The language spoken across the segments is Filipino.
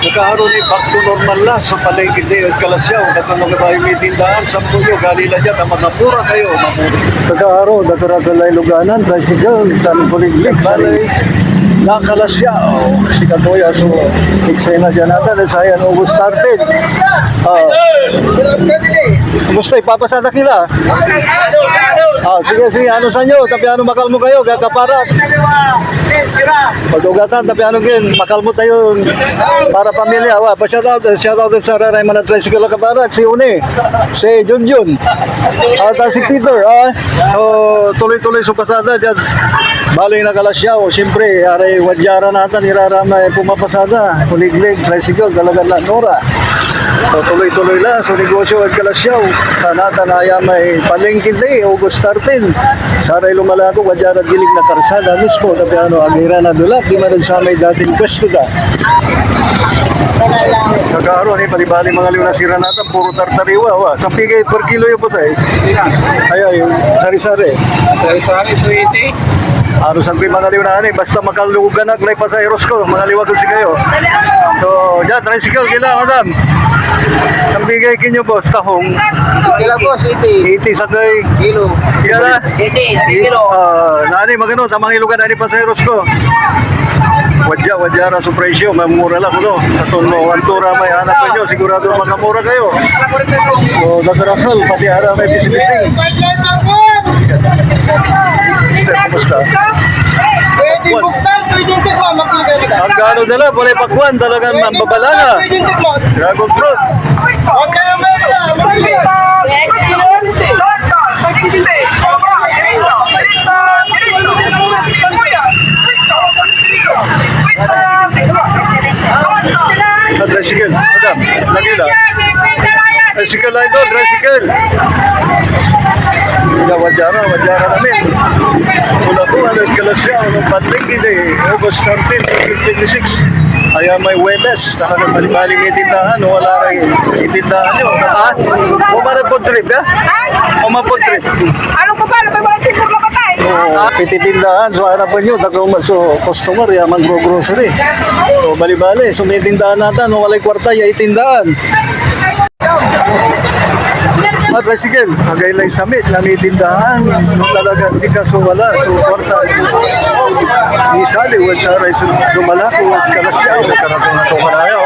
Nagkaroon ni back to normal na sa palengke di at kalasyaw. Katong mga may tindahan, sampulyo, galila dyan, mamura kayo, mamura. Nagkaroon, nagkaragalay luganan, tricycle, tanpuliglig, balay, nakalasyaw. Si Katoya, so, eksena dyan natin, sayan, August started. Kumusta, ipapasada kila? Sige, ano sa inyo? Tapi ano makalmo kayo, gagaparat. Pag-ugatan, tapi ano gin, makalmo tayo para pamilya. Pa-shout out sa Raray Mana Tricycle Kaparat, si Une, si Junjun, at si Peter. Tuloy-tuloy sa pasada dyan. Baloy na kalasyaw, siyempre, aray wadyara natin, irarama pumapasada, kuliglig, tricycle, talaga na, Nora. So, tuloy-tuloy lang, so negosyo at kalasyaw. Tanatan ay may palengke day, August 13. Saray lumalako, wadyara at gilig na karsada mismo. Tapi ano, agira na dulap, di man sa may dating pwesto da. Kakaroon palibali mga liw na sira natin, puro tartariwa. Sa pigay per kilo yung pasay. Ay, sari-sari. Sari-sari, 280. Ano sa mga liw na basta makalugan na, klay pasay Rosco, mga liwag si kayo. So, dyan, tricycle, kila, madam. Ang bigay kinyo, boss, tahong. Kila boss, 80. 80 sa kay Kilo. Kila? 80 kilo. Nani, magano, tamang ilugan na ni pasay Rosco. Wadyara sa presyo, mamura lang ulo. Atong mo, antura may hanap nyo, sigurado makamura kayo. So, dakarasal, pati ara may bisibising. Step, kumusta? Pwede buktan, pwede tikman, mapigay ka. Ang gano'n nila, pala pakwan, talagang mambabalanga. Pwede tikman. Dragon fruit. Huwag kayo mesa, mapigay. Tricycle, madam, lagi lang. Tricycle lang ito, tricycle. Wadyara namin. Mula po, kalasyaw, ng patlingin August 13, 2026. Kaya may Webes, talagang balibaling itindahan, wala rin itindahan nyo. Umarap po trip, ha? Umapod trip. Ano ko ba? Ano ba mga sipur na patay? Pititindahan, so hanap nyo, so customer, mag-grocery. So bali-bali, so may tindahan natin, walay kwarta, itindahan. Tricycle, agay lang samit, namitindahan, nung talagang sikaso wala, so kwarta. Isali, wad sa aray, so dumalako, wad kalasyaw, karatong na ito maraya,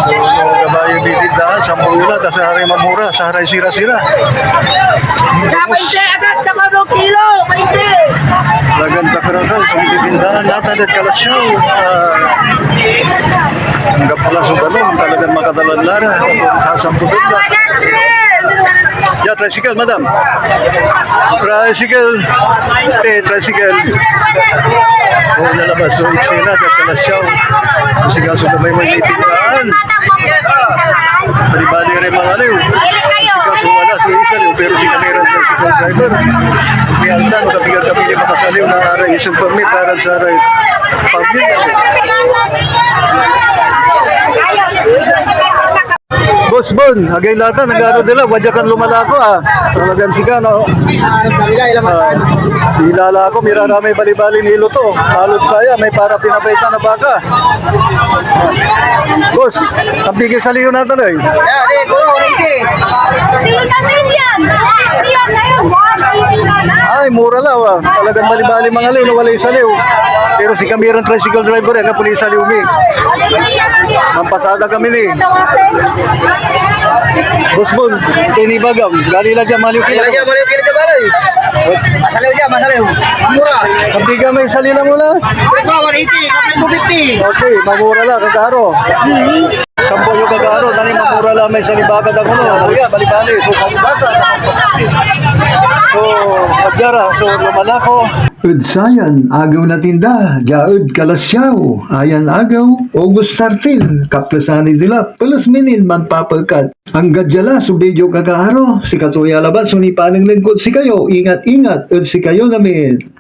So, gabayo bitindahan, 10 yun na, tas sa aray mamura, sa aray sira-sira. Kapay agad na mga kilo, 20. Lagan takarakan, so bitindahan natin at kalasyaw. Hanggang pala sa dalong, talagang makadalan lara, sasamputod na. Yeah, tricycle, madam. Tricycle. Tricycle. Oo, nalabas. So, eksena, kalasyaw. Kasi kaso na may itindahan. Balibali rin mga aliw. Kasi kaso wala, so isa liw. Pero si kamera tricycle driver. May altan, makapigal kami ni makasaliw na aray. Isang permit para sa aray. Pamilya. Boss Bon, agay lata, nag-ano nila, wadyakan lumalako Talagang sika, no? Ilala ko, mirarami bali-bali nilo to. Halot saya, may para pinapaita na baka. Boss, ang bigay sa liyo natin eh. Ay, mura lang Talagang bali-bali mga liw, nawalay sa liw. Pero si Kamirang tricycle driver na pulis sa liw mi. Mampasada kami ni. Boss Bon, tinibagam. Gani lang dyan, maliw kila. Maliw kila ka balay. Masalaw dyan, masalaw. Mura. Kapiga may salila muna. Ito, 180, kapay 250. Okay, mamura lang, kagaro. Sampo yung kagaro, nani mamura lang may salibagad ako no. Kuya, bali-bali. So, salibagad. So, magyara. So, lumalako. Udsayan, agaw na tinda, jaud kalasyaw, ayan agaw, August 13, kaplasani dila, pelas minin man papagkat. Ang gadyala, so video kagaaro, si Katuya Labat, sunipa ng lingkod si kayo, ingat-ingat, ud si kayo namin.